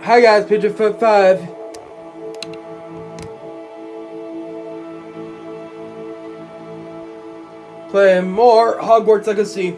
Hi guys, Pigeon Foot 5. Playing more Hogwarts Legacy.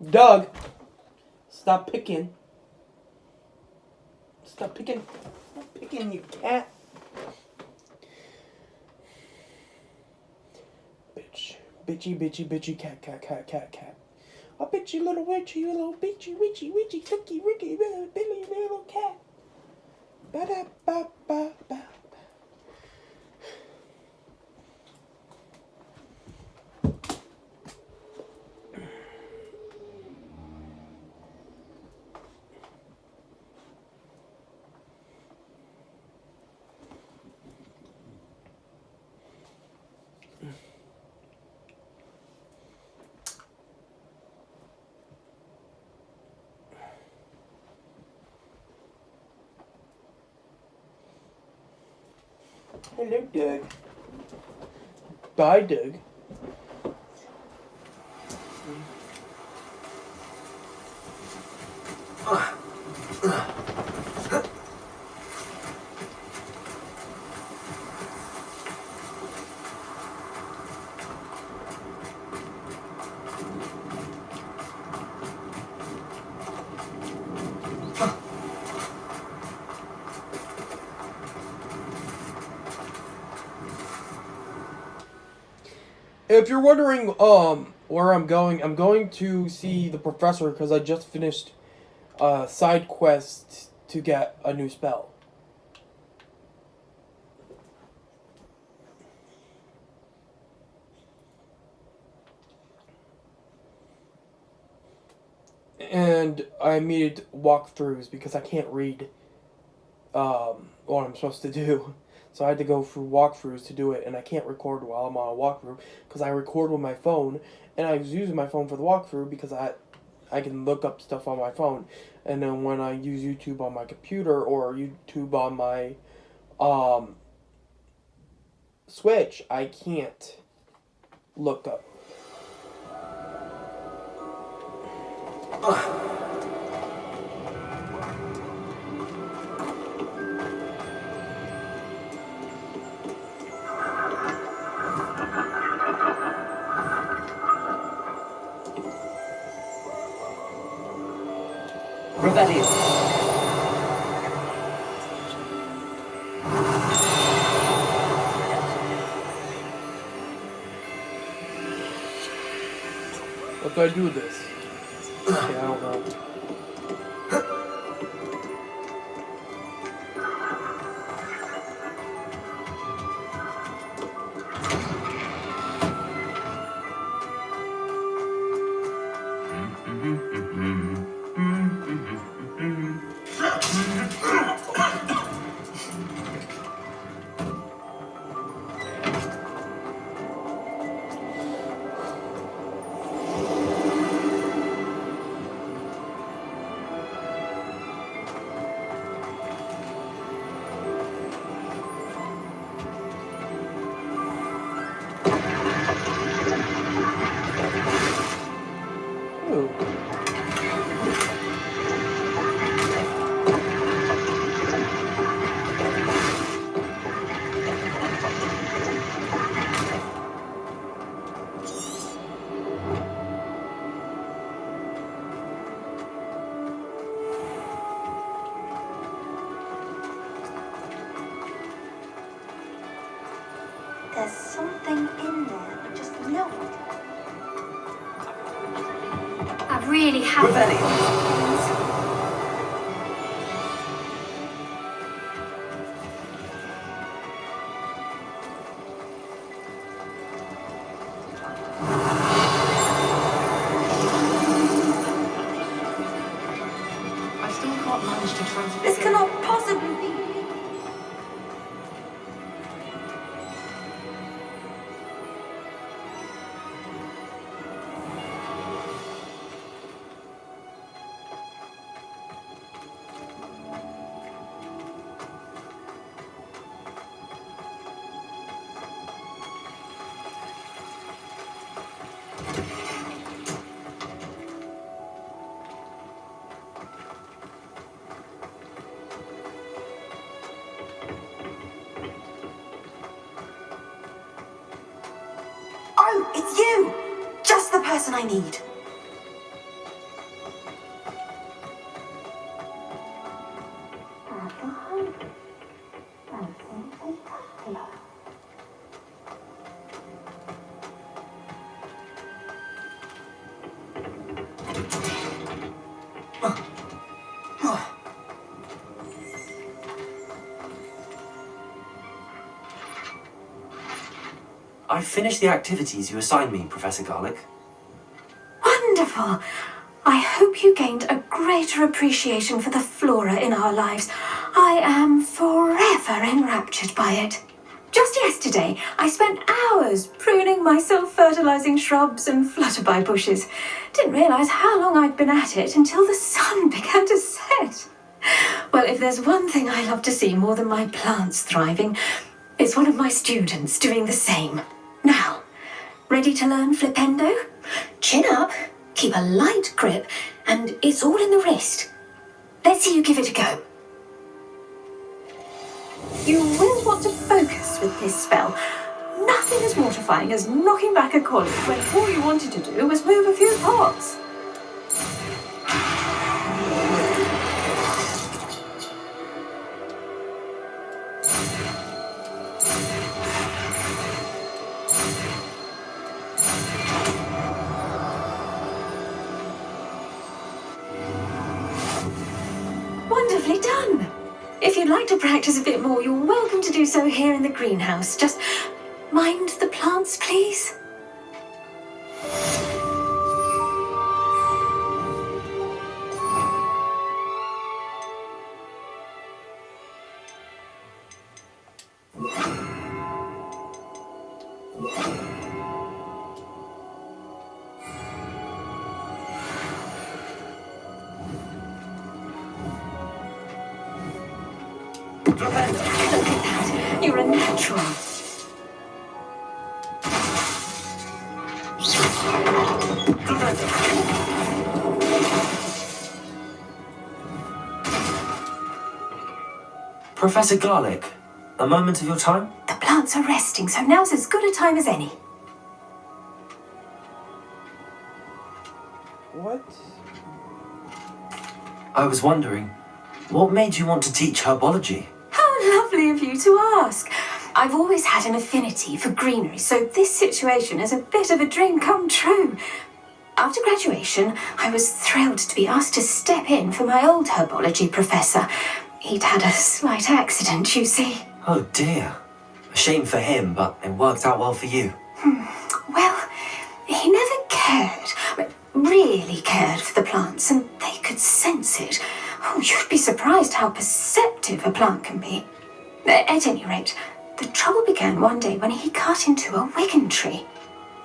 Doug, stop picking. Stop picking. Stop picking, you cat. Bitch. Bitchy, bitchy, bitchy, cat, cat, cat, cat, cat. A bitchy little witchy, little bitchy, witchy, witchy, cookie, ricky, billy, little cat. Ba da ba ba ba. Hello, Doug. Bye, Doug. If you're wondering where I'm going to see the professor because I just finished a side quest to get a new spell. And I needed walkthroughs because I can't read what I'm supposed to do. So I had to go through walkthroughs to do it, and I can't record while I'm on a walkthrough because I record with my phone, and I was using my phone for the walkthrough because I can look up stuff on my phone, and then when I use YouTube on my computer or YouTube on my Switch, I can't look up. Revelio. What do I do with this? Okay, I don't know. Ooh. There's something in there. I just know it. I really have. Revelio. still can't manage to transfer. This cannot possibly be. Oh, it's you! Just the person I need. I finished the activities you assigned me, Professor Garlick. Wonderful! I hope you gained a greater appreciation for the flora in our lives. I am forever enraptured by it. Just yesterday, I spent hours pruning my self-fertilizing shrubs and flutterby bushes. Didn't realize how long I'd been at it until the sun began to set. Well, if there's one thing I love to see more than my plants thriving, it's one of my students doing the same. Now, ready to learn flipendo? Chin up, keep a light grip, and it's all in the wrist. Let's see you give it a go. You will want to focus with this spell. Nothing as mortifying as knocking back a collie when all you wanted to do was move a few pots. Wonderfully done! If you'd like to practice a bit more, you're welcome to do so here in the greenhouse. Just mind the plants, please. Look at that. You're a natural. Professor Garlick, a moment of your time? The plants are resting, so now's as good a time as any. What? I was wondering, what made you want to teach herbology? How lovely of you to ask. I've always had an affinity for greenery, so this situation is a bit of a dream come true. After graduation, I was thrilled to be asked to step in for my old herbology professor. He'd had a slight accident, you see. Oh dear. A shame for him, but it worked out well for you. Well, he never cared, really cared for the plants, and they could sense it. Oh, you'd be surprised how perceptive a plant can be. At any rate, the trouble began one day when he cut into a wigan tree.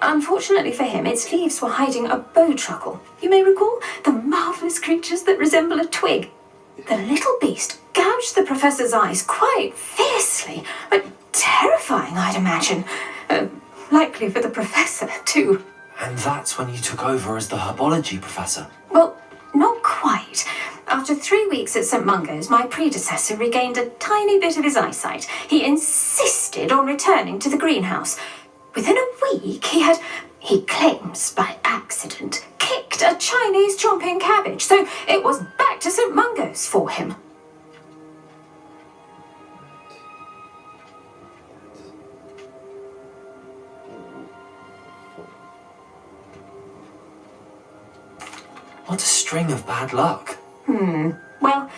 Unfortunately for him, its leaves were hiding a bowtruckle. You may recall the marvellous creatures that resemble a twig. The little beast gouged the professor's eyes quite fiercely, but terrifying, I'd imagine. Likely for the professor, too. And that's when you took over as the herbology professor. Well, not quite. After 3 weeks at St. Mungo's, my predecessor regained a tiny bit of his eyesight. He insisted on returning to the greenhouse. Within a week, he claims by accident, kicked a Chinese chomping cabbage, so it was back to St. Mungo's for him. What a string of bad luck. Well,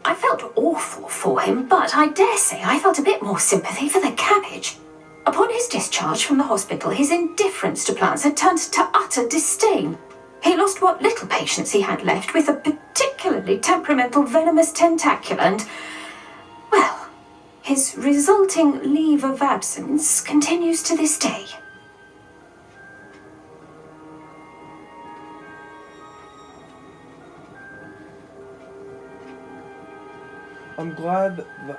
I felt awful for him, but I dare say I felt a bit more sympathy for the cabbage. Upon his discharge from the hospital, his indifference to plants had turned to utter disdain. He lost what little patience he had left with a particularly temperamental venomous tentacular and, well, his resulting leave of absence continues to this day. I'm glad the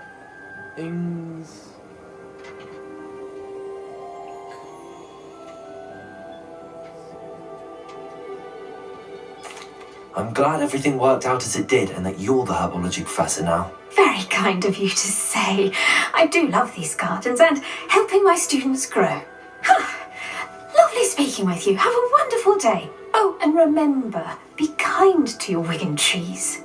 Ings... I'm glad everything worked out as it did and that you're the herbology professor now. Very kind of you to say. I do love these gardens and helping my students grow. Lovely speaking with you. Have a wonderful day. Oh, and remember, be kind to your Wigan trees.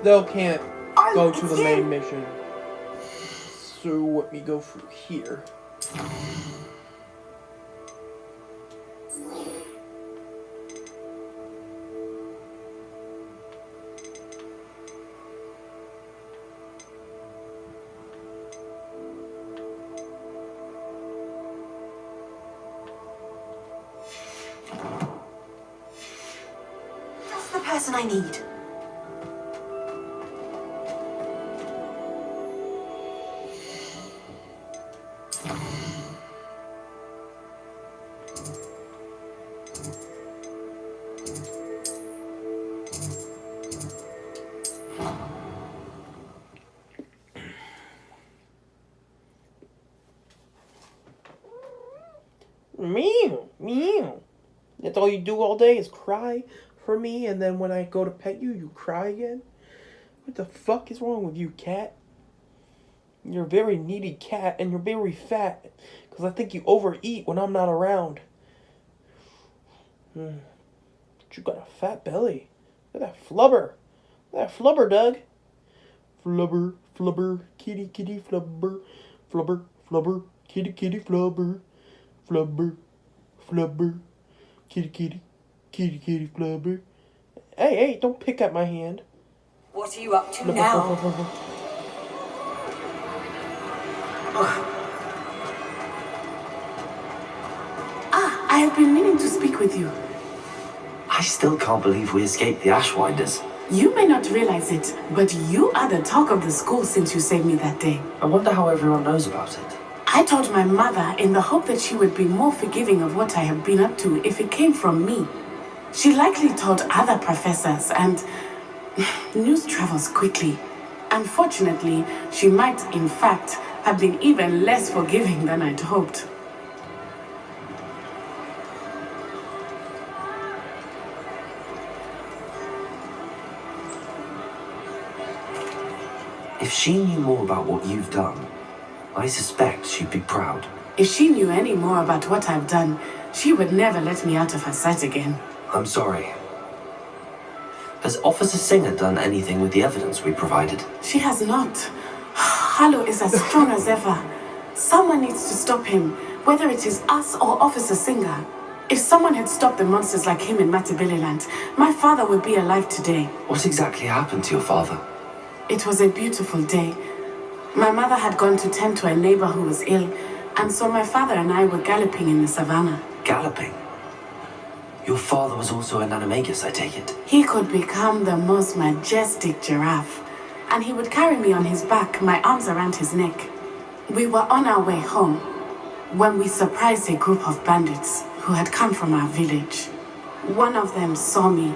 Still can't go to the main mission. So let me go through here. That's the person I need. Meow, meow. That's all you do all day is cry for me, and then when I go to pet you, you cry again? What the fuck is wrong with you, cat? You're a very needy cat, and you're very fat, because I think you overeat when I'm not around. But you got a fat belly. Look at that flubber. Look at that flubber, Doug. Flubber, flubber, kitty, kitty, flubber. Flubber, flubber, kitty, kitty, flubber. Flubber, flubber, kitty, kitty, kitty, kitty, flubber. Hey, hey, don't pick at my hand. What are you up to now? I have been meaning to speak with you. I still can't believe we escaped the Ashwinders. You may not realize it, but you are the talk of the school since you saved me that day. I wonder how everyone knows about it. I told my mother in the hope that she would be more forgiving of what I have been up to if it came from me. She likely told other professors, and news travels quickly. Unfortunately, she might, in fact, have been even less forgiving than I'd hoped. If she knew more about what you've done, I suspect she'd be proud. If she knew any more about what I've done, she would never let me out of her sight again. I'm sorry. Has Officer Singer done anything with the evidence we provided? She has not. Harlow is as strong as ever. Someone needs to stop him, whether it is us or Officer Singer. If someone had stopped the monsters like him in Matabeleland, my father would be alive today. What exactly happened to your father? It was a beautiful day. My mother had gone to tend to a neighbor who was ill, and so my father and I were galloping in the savannah. Galloping? Your father was also an animagus, I take it? He could become the most majestic giraffe, and he would carry me on his back, my arms around his neck. We were on our way home when we surprised a group of bandits who had come from our village. One of them saw me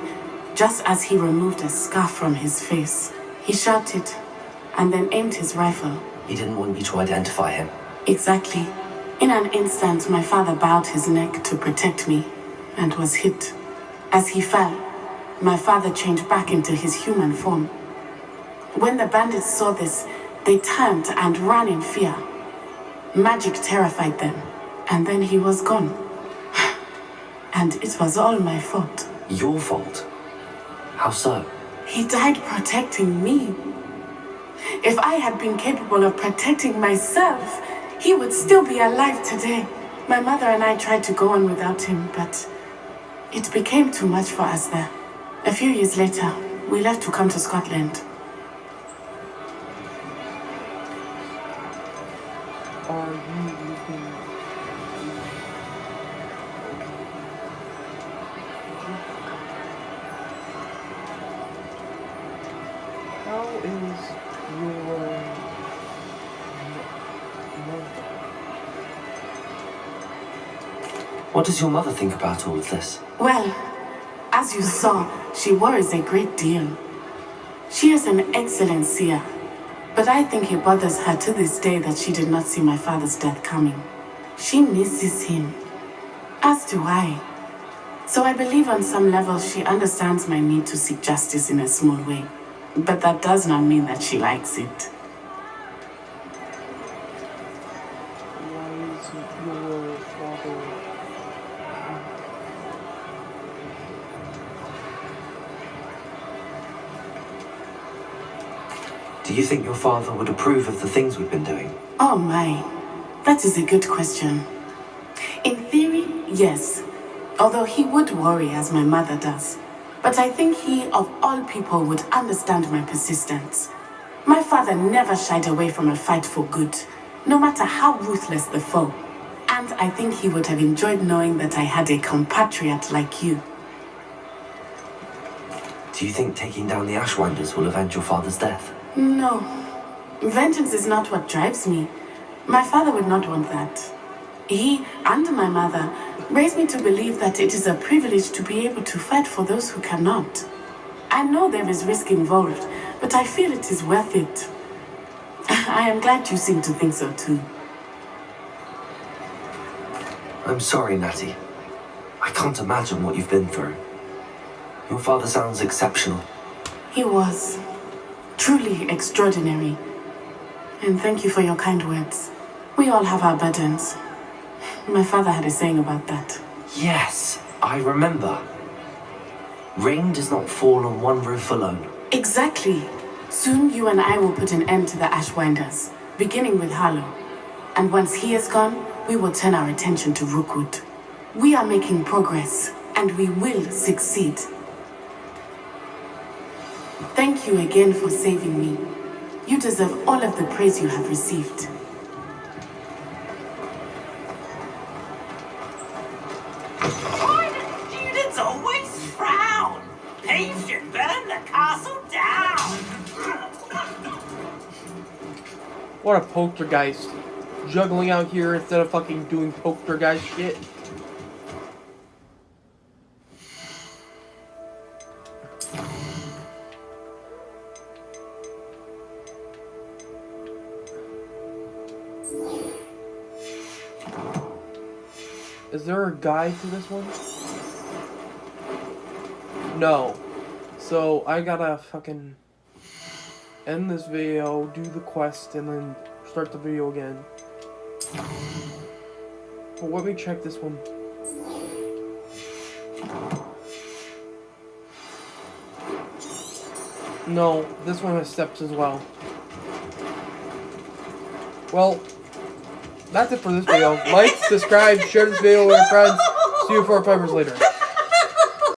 just as he removed a scarf from his face. He shouted and then aimed his rifle. He didn't want you to identify him. Exactly. In an instant, my father bowed his neck to protect me and was hit. As he fell, my father changed back into his human form. When the bandits saw this, they turned and ran in fear. Magic terrified them, and then he was gone. And it was all my fault. Your fault? How so? He died protecting me. If I had been capable of protecting myself, he would still be alive today. My mother and I tried to go on without him, but it became too much for us there. A few years later, we left to come to Scotland. you looking? How is your mother? What does your mother think about all of this? Well, as you saw, she worries a great deal. She is an excellent seer, but I think it bothers her to this day that she did not see my father's death coming. She misses him, as do I. So I believe on some level she understands my need to seek justice in a small way. But that does not mean that she likes it. Why is your father? Do you think your father would approve of the things we've been doing? Oh my, that is a good question. In theory, yes. Although he would worry as my mother does. But I think he, of all people, would understand my persistence. My father never shied away from a fight for good, no matter how ruthless the foe. And I think he would have enjoyed knowing that I had a compatriot like you. Do you think taking down the Ashwinders will avenge your father's death? No. Vengeance is not what drives me. My father would not want that. He and my mother raised me to believe that it is a privilege to be able to fight for those who cannot. I know there is risk involved, but I feel it is worth it. I am glad you seem to think so too. I'm sorry, Natty. I can't imagine what you've been through. Your father sounds exceptional. He was truly extraordinary. And thank you for your kind words. We all have our burdens. My father had a saying about that. Yes, I remember. Rain does not fall on one roof alone. Exactly. Soon you and I will put an end to the Ashwinders, beginning with Harlow. And once he is gone, we will turn our attention to Rookwood. We are making progress, and we will succeed. Thank you again for saving me. You deserve all of the praise you have received. Why do students always frown? Thieves should burn the castle down. What a poltergeist. Juggling out here instead of fucking doing poltergeist shit. Is there a guide to this one? No. So I gotta fucking end this video, do the quest, and then start the video again. But let me check this one. No, this one has steps as well. Well, that's it for this video. Like, subscribe, share this video with your friends. See you 4 or 5 years later.